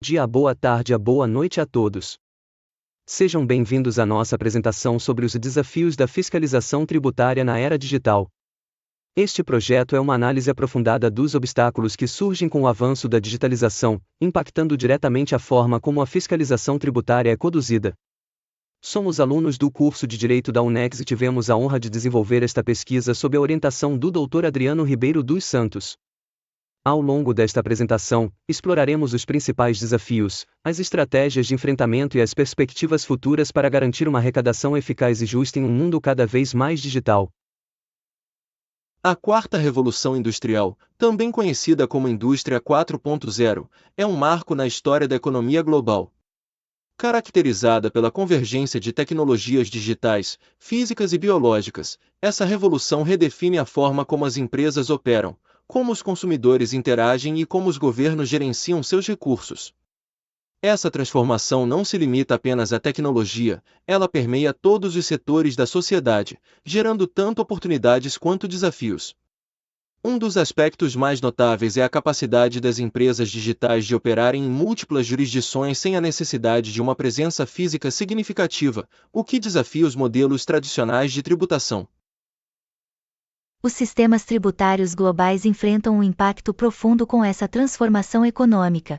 Dia, boa tarde, boa noite a todos. Sejam bem-vindos à nossa apresentação sobre os desafios da fiscalização tributária na era digital. Este projeto é uma análise aprofundada dos obstáculos que surgem com o avanço da digitalização, impactando diretamente a forma como a fiscalização tributária é conduzida. Somos alunos do curso de Direito da UNEX e tivemos a honra de desenvolver esta pesquisa sob a orientação do Dr. Adriano Ribeiro dos Santos. Ao longo desta apresentação, exploraremos os principais desafios, as estratégias de enfrentamento e as perspectivas futuras para garantir uma arrecadação eficaz e justa em um mundo cada vez mais digital. A quarta revolução industrial, também conhecida como Indústria 4.0, é um marco na história da economia global. Caracterizada pela convergência de tecnologias digitais, físicas e biológicas, essa revolução redefine a forma como as empresas operam, como os consumidores interagem e como os governos gerenciam seus recursos. Essa transformação não se limita apenas à tecnologia, ela permeia todos os setores da sociedade, gerando tanto oportunidades quanto desafios. Um dos aspectos mais notáveis é a capacidade das empresas digitais de operarem em múltiplas jurisdições sem a necessidade de uma presença física significativa, o que desafia os modelos tradicionais de tributação. Os sistemas tributários globais enfrentam um impacto profundo com essa transformação econômica.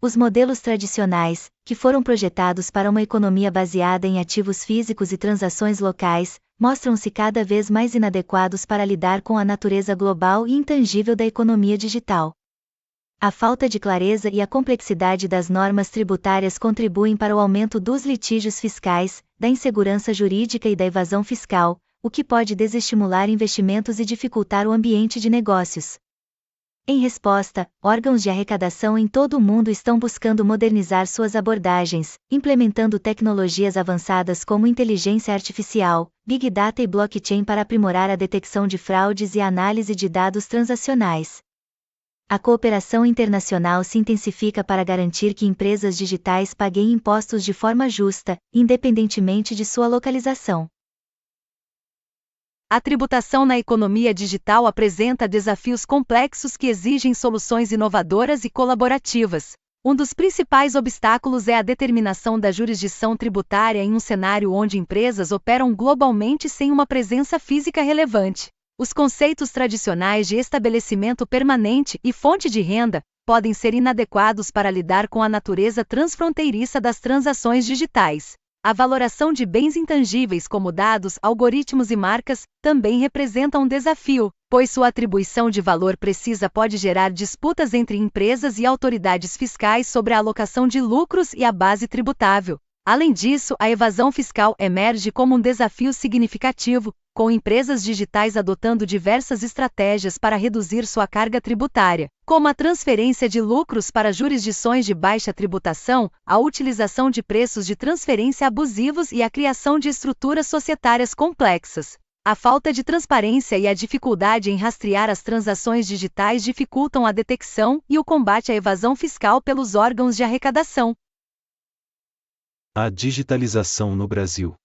Os modelos tradicionais, que foram projetados para uma economia baseada em ativos físicos e transações locais, mostram-se cada vez mais inadequados para lidar com a natureza global e intangível da economia digital. A falta de clareza e a complexidade das normas tributárias contribuem para o aumento dos litígios fiscais, da insegurança jurídica e da evasão fiscal, o que pode desestimular investimentos e dificultar o ambiente de negócios. Em resposta, órgãos de arrecadação em todo o mundo estão buscando modernizar suas abordagens, implementando tecnologias avançadas como inteligência artificial, Big Data e blockchain para aprimorar a detecção de fraudes e a análise de dados transacionais. A cooperação internacional se intensifica para garantir que empresas digitais paguem impostos de forma justa, independentemente de sua localização. A tributação na economia digital apresenta desafios complexos que exigem soluções inovadoras e colaborativas. Um dos principais obstáculos é a determinação da jurisdição tributária em um cenário onde empresas operam globalmente sem uma presença física relevante. Os conceitos tradicionais de estabelecimento permanente e fonte de renda podem ser inadequados para lidar com a natureza transfronteiriça das transações digitais. A valoração de bens intangíveis como dados, algoritmos e marcas também representa um desafio, pois sua atribuição de valor precisa pode gerar disputas entre empresas e autoridades fiscais sobre a alocação de lucros e a base tributável. Além disso, a evasão fiscal emerge como um desafio significativo, com empresas digitais adotando diversas estratégias para reduzir sua carga tributária, como a transferência de lucros para jurisdições de baixa tributação, a utilização de preços de transferência abusivos e a criação de estruturas societárias complexas. A falta de transparência e a dificuldade em rastrear as transações digitais dificultam a detecção e o combate à evasão fiscal pelos órgãos de arrecadação. A digitalização no Brasil.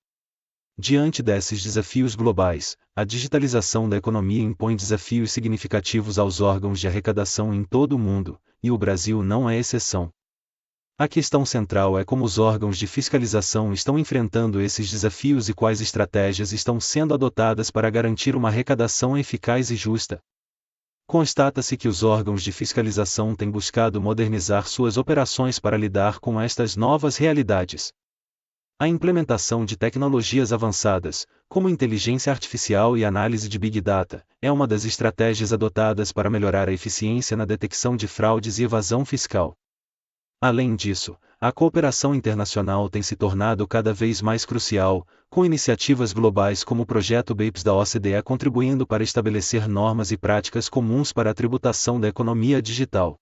Diante desses desafios globais, a digitalização da economia impõe desafios significativos aos órgãos de arrecadação em todo o mundo, e o Brasil não é exceção. A questão central é como os órgãos de fiscalização estão enfrentando esses desafios e quais estratégias estão sendo adotadas para garantir uma arrecadação eficaz e justa. Constata-se que os órgãos de fiscalização têm buscado modernizar suas operações para lidar com estas novas realidades. A implementação de tecnologias avançadas, como inteligência artificial e análise de Big Data, é uma das estratégias adotadas para melhorar a eficiência na detecção de fraudes e evasão fiscal. Além disso, a cooperação internacional tem se tornado cada vez mais crucial, com iniciativas globais como o projeto BEPS da OCDE contribuindo para estabelecer normas e práticas comuns para a tributação da economia digital.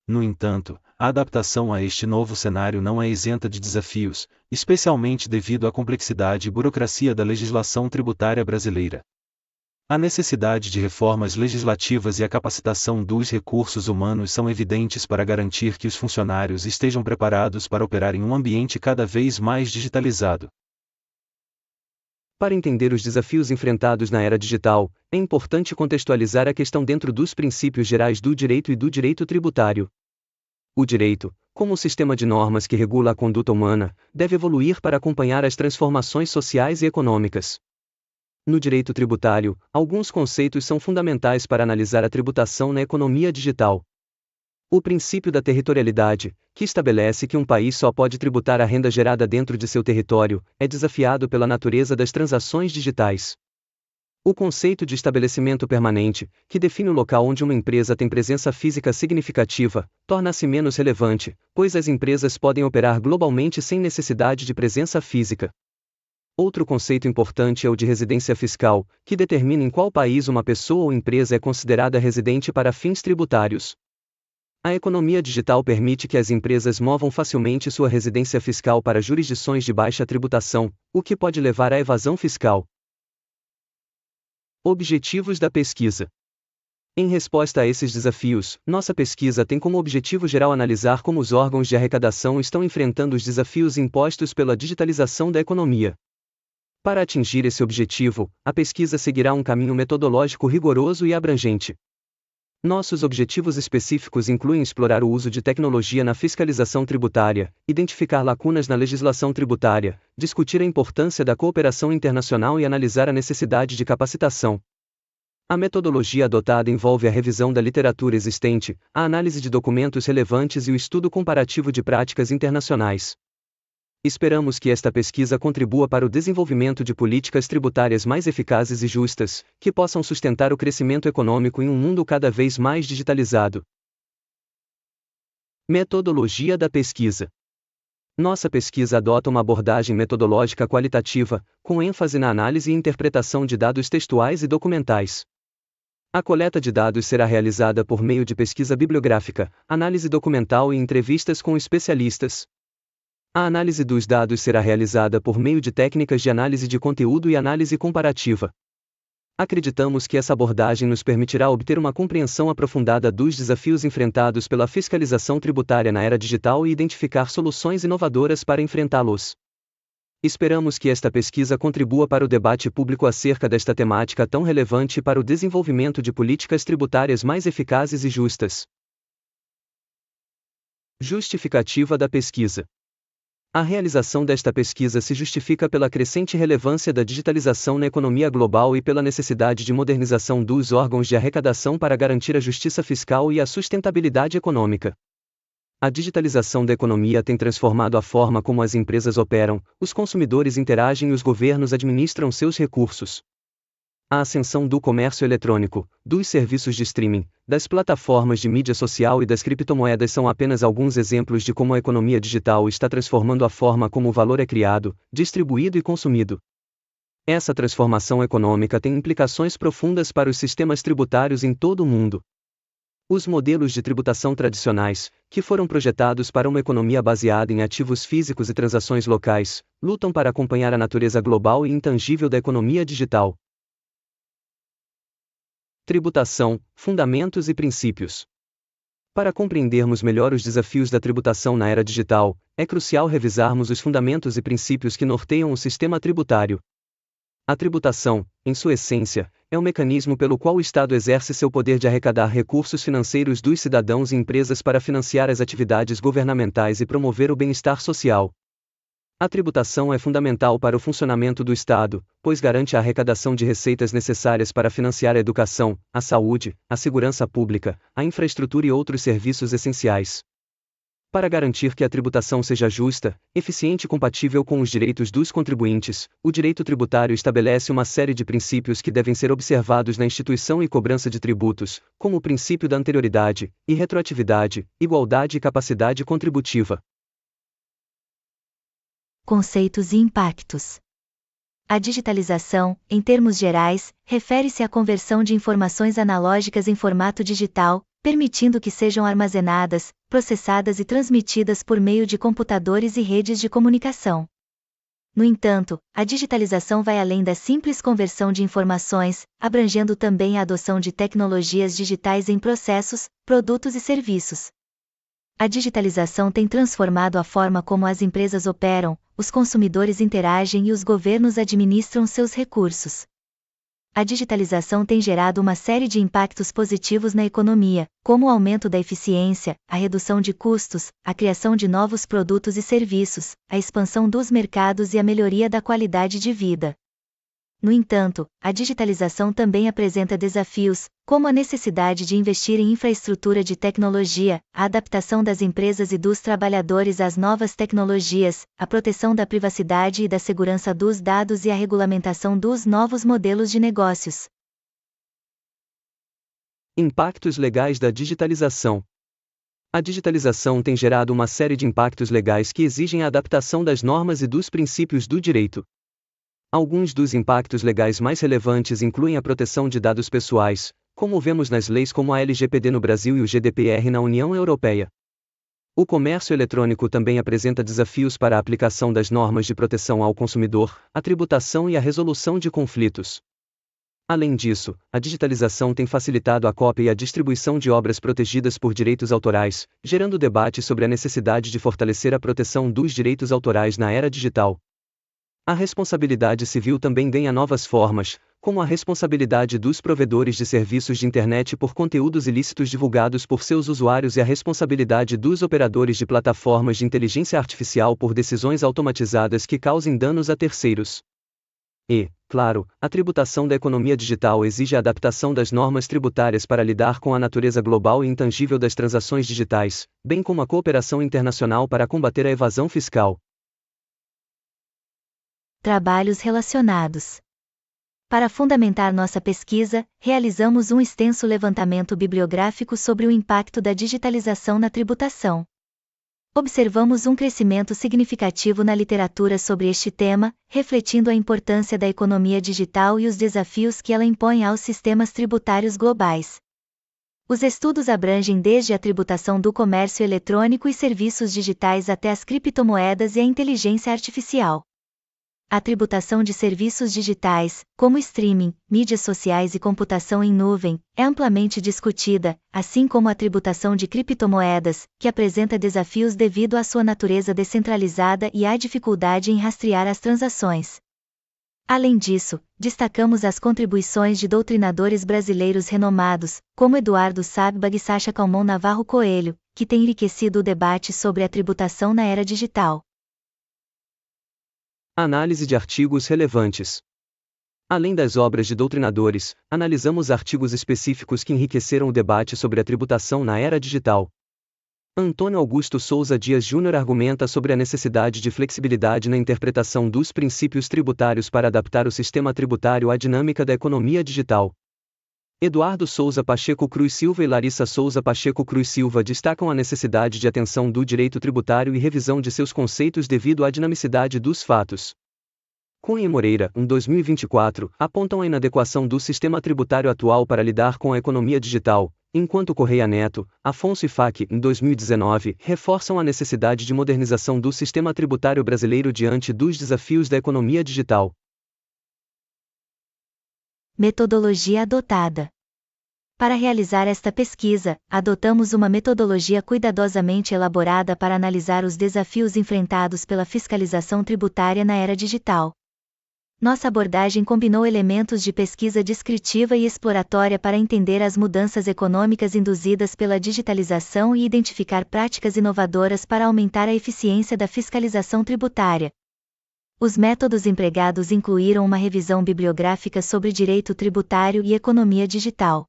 No entanto, a adaptação a este novo cenário não é isenta de desafios, especialmente devido à complexidade e burocracia da legislação tributária brasileira. A necessidade de reformas legislativas e a capacitação dos recursos humanos são evidentes para garantir que os funcionários estejam preparados para operar em um ambiente cada vez mais digitalizado. Para entender os desafios enfrentados na era digital, é importante contextualizar a questão dentro dos princípios gerais do direito e do direito tributário. O direito, como o sistema de normas que regula a conduta humana, deve evoluir para acompanhar as transformações sociais e econômicas. No direito tributário, alguns conceitos são fundamentais para analisar a tributação na economia digital. O princípio da territorialidade, que estabelece que um país só pode tributar a renda gerada dentro de seu território, é desafiado pela natureza das transações digitais. O conceito de estabelecimento permanente, que define o local onde uma empresa tem presença física significativa, torna-se menos relevante, pois as empresas podem operar globalmente sem necessidade de presença física. Outro conceito importante é o de residência fiscal, que determina em qual país uma pessoa ou empresa é considerada residente para fins tributários. A economia digital permite que as empresas movam facilmente sua residência fiscal para jurisdições de baixa tributação, o que pode levar à evasão fiscal. Objetivos da pesquisa. Em resposta a esses desafios, nossa pesquisa tem como objetivo geral analisar como os órgãos de arrecadação estão enfrentando os desafios impostos pela digitalização da economia. Para atingir esse objetivo, a pesquisa seguirá um caminho metodológico rigoroso e abrangente. Nossos objetivos específicos incluem explorar o uso de tecnologia na fiscalização tributária, identificar lacunas na legislação tributária, discutir a importância da cooperação internacional e analisar a necessidade de capacitação. A metodologia adotada envolve a revisão da literatura existente, a análise de documentos relevantes e o estudo comparativo de práticas internacionais. Esperamos que esta pesquisa contribua para o desenvolvimento de políticas tributárias mais eficazes e justas, que possam sustentar o crescimento econômico em um mundo cada vez mais digitalizado. Metodologia da pesquisa. Nossa pesquisa adota uma abordagem metodológica qualitativa, com ênfase na análise e interpretação de dados textuais e documentais. A coleta de dados será realizada por meio de pesquisa bibliográfica, análise documental e entrevistas com especialistas. A análise dos dados será realizada por meio de técnicas de análise de conteúdo e análise comparativa. Acreditamos que essa abordagem nos permitirá obter uma compreensão aprofundada dos desafios enfrentados pela fiscalização tributária na era digital e identificar soluções inovadoras para enfrentá-los. Esperamos que esta pesquisa contribua para o debate público acerca desta temática tão relevante para o desenvolvimento de políticas tributárias mais eficazes e justas. Justificativa da pesquisa. A realização desta pesquisa se justifica pela crescente relevância da digitalização na economia global e pela necessidade de modernização dos órgãos de arrecadação para garantir a justiça fiscal e a sustentabilidade econômica. A digitalização da economia tem transformado a forma como as empresas operam, os consumidores interagem e os governos administram seus recursos. A ascensão do comércio eletrônico, dos serviços de streaming, das plataformas de mídia social e das criptomoedas são apenas alguns exemplos de como a economia digital está transformando a forma como o valor é criado, distribuído e consumido. Essa transformação econômica tem implicações profundas para os sistemas tributários em todo o mundo. Os modelos de tributação tradicionais, que foram projetados para uma economia baseada em ativos físicos e transações locais, lutam para acompanhar a natureza global e intangível da economia digital. Tributação, fundamentos e princípios. Para compreendermos melhor os desafios da tributação na era digital, é crucial revisarmos os fundamentos e princípios que norteiam o sistema tributário. A tributação, em sua essência, é um mecanismo pelo qual o Estado exerce seu poder de arrecadar recursos financeiros dos cidadãos e empresas para financiar as atividades governamentais e promover o bem-estar social. A tributação é fundamental para o funcionamento do Estado, pois garante a arrecadação de receitas necessárias para financiar a educação, a saúde, a segurança pública, a infraestrutura e outros serviços essenciais. Para garantir que a tributação seja justa, eficiente e compatível com os direitos dos contribuintes, o direito tributário estabelece uma série de princípios que devem ser observados na instituição e cobrança de tributos, como o princípio da anterioridade, e retroatividade, igualdade e capacidade contributiva. Conceitos e impactos. A digitalização, em termos gerais, refere-se à conversão de informações analógicas em formato digital, permitindo que sejam armazenadas, processadas e transmitidas por meio de computadores e redes de comunicação. No entanto, a digitalização vai além da simples conversão de informações, abrangendo também a adoção de tecnologias digitais em processos, produtos e serviços. A digitalização tem transformado a forma como as empresas operam, os consumidores interagem e os governos administram seus recursos. A digitalização tem gerado uma série de impactos positivos na economia, como o aumento da eficiência, a redução de custos, a criação de novos produtos e serviços, a expansão dos mercados e a melhoria da qualidade de vida. No entanto, a digitalização também apresenta desafios, como a necessidade de investir em infraestrutura de tecnologia, a adaptação das empresas e dos trabalhadores às novas tecnologias, a proteção da privacidade e da segurança dos dados e a regulamentação dos novos modelos de negócios. Impactos legais da digitalização. A digitalização tem gerado uma série de impactos legais que exigem a adaptação das normas e dos princípios do direito. Alguns dos impactos legais mais relevantes incluem a proteção de dados pessoais, como vemos nas leis como a LGPD no Brasil e o GDPR na União Europeia. O comércio eletrônico também apresenta desafios para a aplicação das normas de proteção ao consumidor, a tributação e a resolução de conflitos. Além disso, a digitalização tem facilitado a cópia e a distribuição de obras protegidas por direitos autorais, gerando debate sobre a necessidade de fortalecer a proteção dos direitos autorais na era digital. A responsabilidade civil também ganha novas formas, como a responsabilidade dos provedores de serviços de internet por conteúdos ilícitos divulgados por seus usuários e a responsabilidade dos operadores de plataformas de inteligência artificial por decisões automatizadas que causem danos a terceiros. E, claro, a tributação da economia digital exige a adaptação das normas tributárias para lidar com a natureza global e intangível das transações digitais, bem como a cooperação internacional para combater a evasão fiscal. Trabalhos relacionados. Para fundamentar nossa pesquisa, realizamos um extenso levantamento bibliográfico sobre o impacto da digitalização na tributação. Observamos um crescimento significativo na literatura sobre este tema, refletindo a importância da economia digital e os desafios que ela impõe aos sistemas tributários globais. Os estudos abrangem desde a tributação do comércio eletrônico e serviços digitais até as criptomoedas e a inteligência artificial. A tributação de serviços digitais, como streaming, mídias sociais e computação em nuvem, é amplamente discutida, assim como a tributação de criptomoedas, que apresenta desafios devido à sua natureza descentralizada e à dificuldade em rastrear as transações. Além disso, destacamos as contribuições de doutrinadores brasileiros renomados, como Eduardo Sabbag e Sacha Calmon Navarro Coelho, que têm enriquecido o debate sobre a tributação na era digital. Análise de artigos relevantes. Além das obras de doutrinadores, analisamos artigos específicos que enriqueceram o debate sobre a tributação na era digital. Antônio Augusto Souza Dias Júnior argumenta sobre a necessidade de flexibilidade na interpretação dos princípios tributários para adaptar o sistema tributário à dinâmica da economia digital. Eduardo Souza Pacheco Cruz Silva e Larissa Souza Pacheco Cruz Silva destacam a necessidade de atenção do direito tributário e revisão de seus conceitos devido à dinamicidade dos fatos. Cunha e Moreira, em 2024, apontam a inadequação do sistema tributário atual para lidar com a economia digital, enquanto Correia Neto, Afonso e Facchi, em 2019, reforçam a necessidade de modernização do sistema tributário brasileiro diante dos desafios da economia digital. Metodologia adotada. Para realizar esta pesquisa, adotamos uma metodologia cuidadosamente elaborada para analisar os desafios enfrentados pela fiscalização tributária na era digital. Nossa abordagem combinou elementos de pesquisa descritiva e exploratória para entender as mudanças econômicas induzidas pela digitalização e identificar práticas inovadoras para aumentar a eficiência da fiscalização tributária. Os métodos empregados incluíram uma revisão bibliográfica sobre direito tributário e economia digital.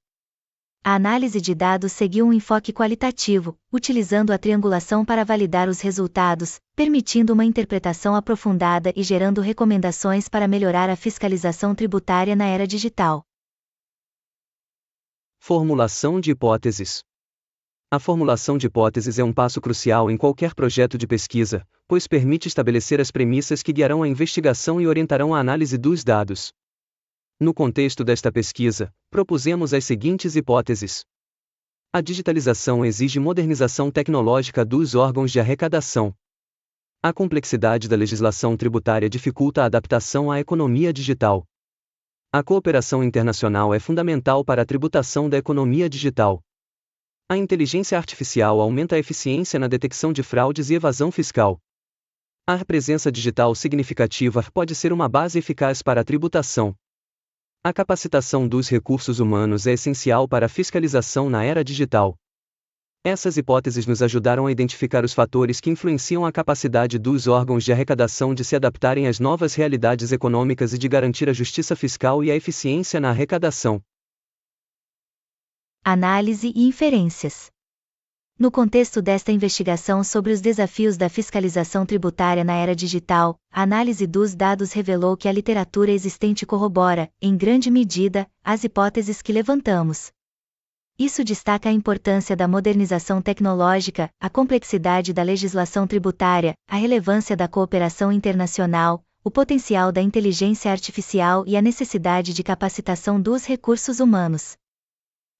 A análise de dados seguiu um enfoque qualitativo, utilizando a triangulação para validar os resultados, permitindo uma interpretação aprofundada e gerando recomendações para melhorar a fiscalização tributária na era digital. Formulação de hipóteses. A formulação de hipóteses é um passo crucial em qualquer projeto de pesquisa, pois permite estabelecer as premissas que guiarão a investigação e orientarão a análise dos dados. No contexto desta pesquisa, propusemos as seguintes hipóteses. A digitalização exige modernização tecnológica dos órgãos de arrecadação. A complexidade da legislação tributária dificulta a adaptação à economia digital. A cooperação internacional é fundamental para a tributação da economia digital. A inteligência artificial aumenta a eficiência na detecção de fraudes e evasão fiscal. A presença digital significativa pode ser uma base eficaz para a tributação. A capacitação dos recursos humanos é essencial para a fiscalização na era digital. Essas hipóteses nos ajudaram a identificar os fatores que influenciam a capacidade dos órgãos de arrecadação de se adaptarem às novas realidades econômicas e de garantir a justiça fiscal e a eficiência na arrecadação. Análise e inferências. No contexto desta investigação sobre os desafios da fiscalização tributária na era digital, a análise dos dados revelou que a literatura existente corrobora, em grande medida, as hipóteses que levantamos. Isso destaca a importância da modernização tecnológica, a complexidade da legislação tributária, a relevância da cooperação internacional, o potencial da inteligência artificial e a necessidade de capacitação dos recursos humanos.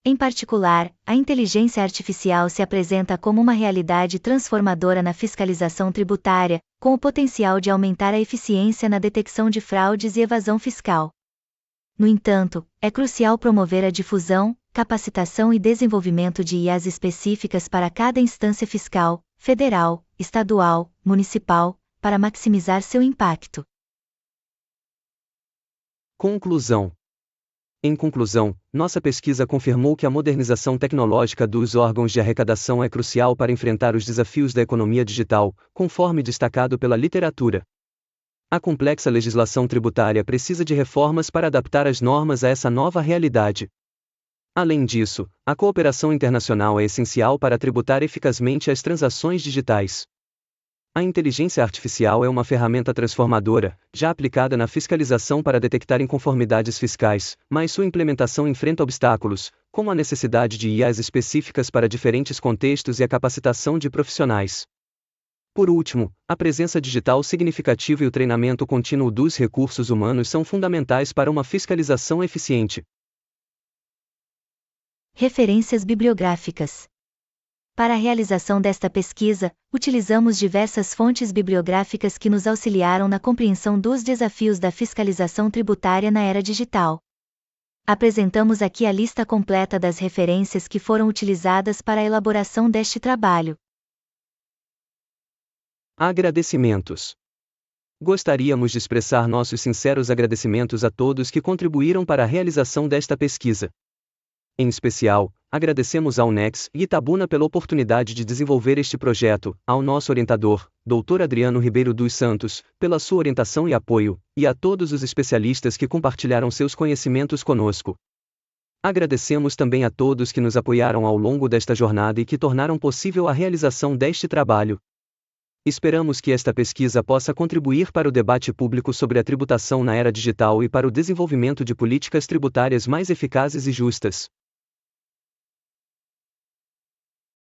Em particular, a inteligência artificial se apresenta como uma realidade transformadora na fiscalização tributária, com o potencial de aumentar a eficiência na detecção de fraudes e evasão fiscal. No entanto, é crucial promover a difusão, capacitação e desenvolvimento de IAs específicas para cada instância fiscal, federal, estadual, municipal, para maximizar seu impacto. Conclusão. Em conclusão, nossa pesquisa confirmou que a modernização tecnológica dos órgãos de arrecadação é crucial para enfrentar os desafios da economia digital, conforme destacado pela literatura. A complexa legislação tributária precisa de reformas para adaptar as normas a essa nova realidade. Além disso, a cooperação internacional é essencial para tributar eficazmente as transações digitais. A inteligência artificial é uma ferramenta transformadora, já aplicada na fiscalização para detectar inconformidades fiscais, mas sua implementação enfrenta obstáculos, como a necessidade de IAs específicas para diferentes contextos e a capacitação de profissionais. Por último, a presença digital significativa e o treinamento contínuo dos recursos humanos são fundamentais para uma fiscalização eficiente. Referências bibliográficas. Para a realização desta pesquisa, utilizamos diversas fontes bibliográficas que nos auxiliaram na compreensão dos desafios da fiscalização tributária na era digital. Apresentamos aqui a lista completa das referências que foram utilizadas para a elaboração deste trabalho. Agradecimentos. Gostaríamos de expressar nossos sinceros agradecimentos a todos que contribuíram para a realização desta pesquisa. Em especial, agradecemos ao UNEX e Itabuna pela oportunidade de desenvolver este projeto, ao nosso orientador, Dr. Adriano Ribeiro dos Santos, pela sua orientação e apoio, e a todos os especialistas que compartilharam seus conhecimentos conosco. Agradecemos também a todos que nos apoiaram ao longo desta jornada e que tornaram possível a realização deste trabalho. Esperamos que esta pesquisa possa contribuir para o debate público sobre a tributação na era digital e para o desenvolvimento de políticas tributárias mais eficazes e justas.